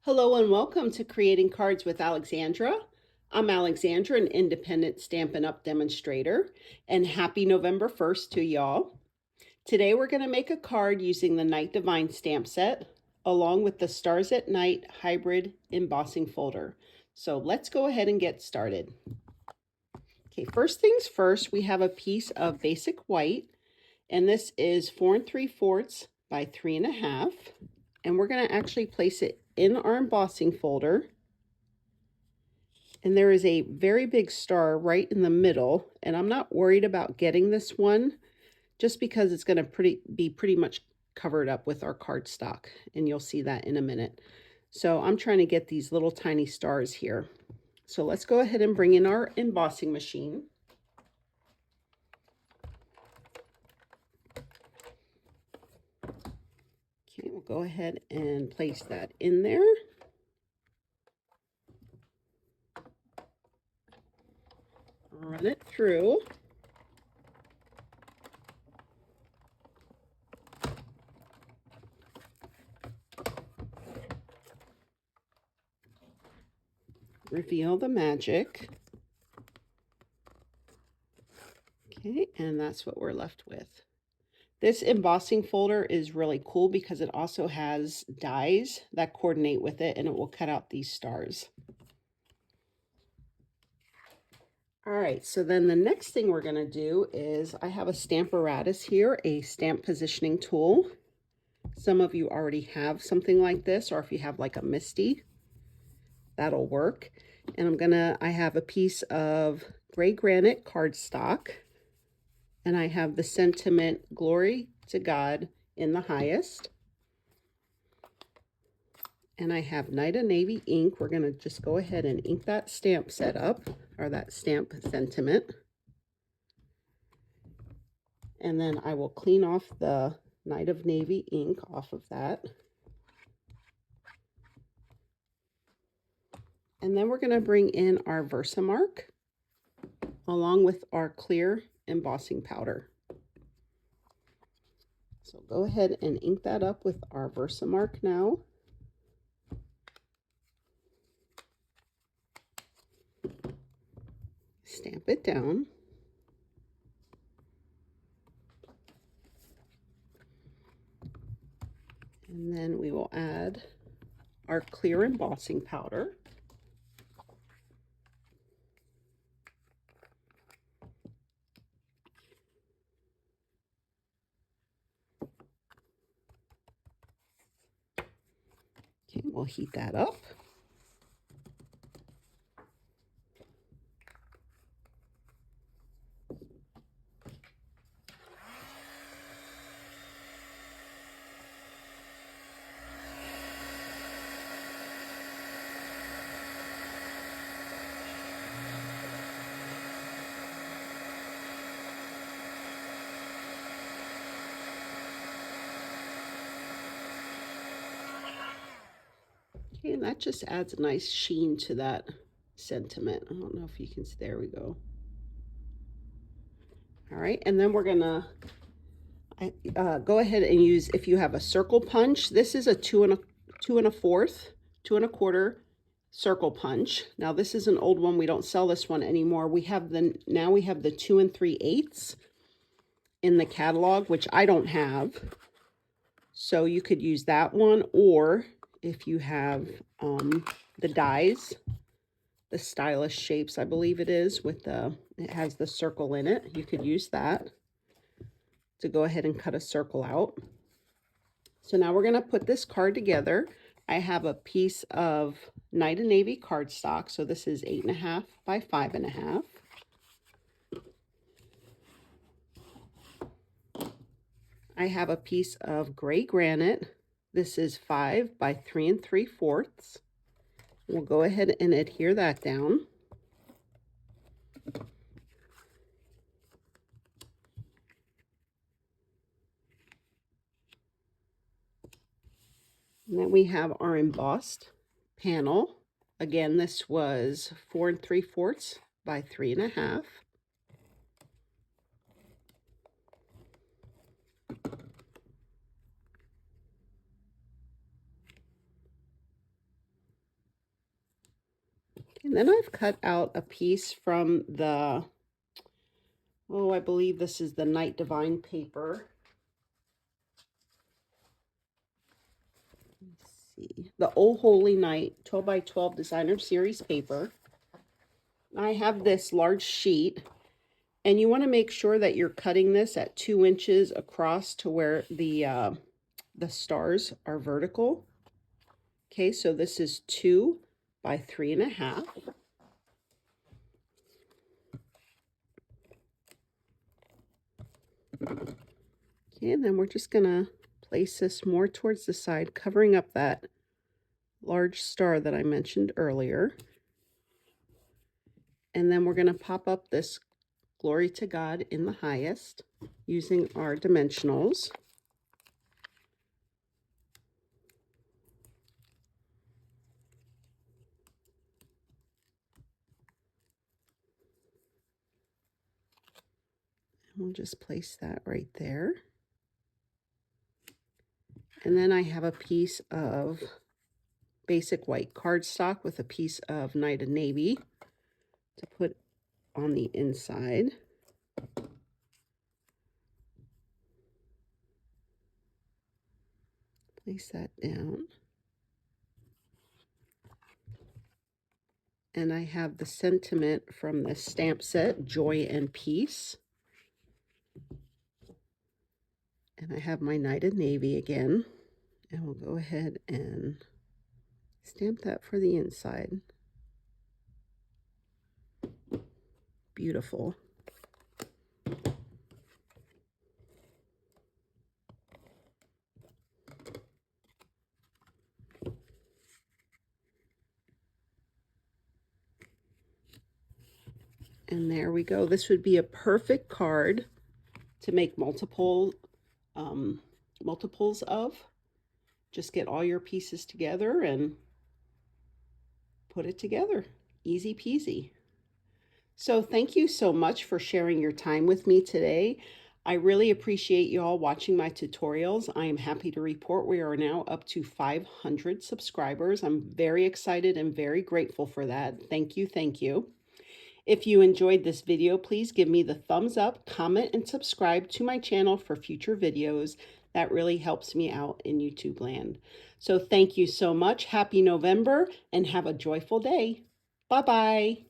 Hello and welcome to Creating Cards with Alexandra. I'm Alexandra, an independent Stampin' Up! Demonstrator, and happy November 1st to y'all. Today we're going to make a card using the Night Divine stamp set, along with the Stars at Night hybrid embossing folder. So let's go ahead and get started. Okay, first things first, we have a piece of basic white, and this is 4 3/4 by 3.5, and we're going to actually place it in our embossing folder. And there is a very big star right in the middle, and I'm not worried about getting this one just because it's going to be pretty much covered up with our cardstock, and you'll see that in a minute. So I'm trying to get these little tiny stars here. So let's go ahead and bring in our embossing machine. Okay, we'll go ahead and place that in there. Run it through. Reveal the magic. Okay, and that's what we're left with. This embossing folder is really cool because it also has dies that coordinate with it, and it will cut out these stars. All right, so then the next thing we're going to do is I have a Stamparatus here, a stamp positioning tool. Some of you already have something like this, or if you have like a MISTI, that'll work. And I have a piece of gray granite cardstock, and I have the sentiment, Glory to God in the Highest. And I have Night of Navy ink. We're going to just go ahead and ink that stamp set up, or that stamp sentiment. And then I will clean off the Night of Navy ink off of that. And then we're going to bring in our Versamark along with our clear embossing powder. So go ahead and ink that up with our Versamark now. Stamp it down. And then we will add our clear embossing powder. Okay, we'll heat that up. Okay, and that just adds a nice sheen to that sentiment. I don't know if you can see, there we go. All right, and then we're gonna go ahead and use, if you have a circle punch, this is a 2 1/4 circle punch. Now this is an old one, we don't sell this one anymore. Now we have the 2 3/8 in the catalog, which I don't have. So you could use that one, or if you have the dies, the stylish shapes, I believe it is, it has the circle in it, you could use that to go ahead and cut a circle out. So now we're going to put this card together. I have a piece of Night of Navy cardstock, so this is 8.5 by 5.5. I have a piece of gray granite. This is 5 by 3 3/4. We'll go ahead and adhere that down. And then we have our embossed panel. Again, this was 4 3/4 by 3.5. And then I've cut out a piece from the, oh, I believe this is the Night Divine paper. Let's see. The Oh Holy Night 12 by 12 Designer Series paper. I have this large sheet, and you want to make sure that you're cutting this at 2 inches across to where the stars are vertical. Okay, so this is 2 by 3.5. Okay, and then we're just gonna place this more towards the side, covering up that large star that I mentioned earlier. And then we're gonna pop up this Glory to God in the Highest using our dimensionals. And we'll just place that right there. And then I have a piece of basic white cardstock with a piece of Night of Navy to put on the inside. Place that down. And I have the sentiment from the stamp set, Joy and Peace. And I have my Night of Navy again. And we'll go ahead and stamp that for the inside. Beautiful. And there we go. This would be a perfect card to make multiples of. Just get all your pieces together and put it together. Easy peasy. So thank you so much for sharing your time with me today. I really appreciate you all watching my tutorials. I am happy to report we are now up to 500 subscribers. I'm very excited and very grateful for that. Thank you, thank you. If you enjoyed this video, please give me the thumbs up, comment, and subscribe to my channel for future videos. That really helps me out in YouTube land. So thank you so much. Happy November and have a joyful day. Bye-bye.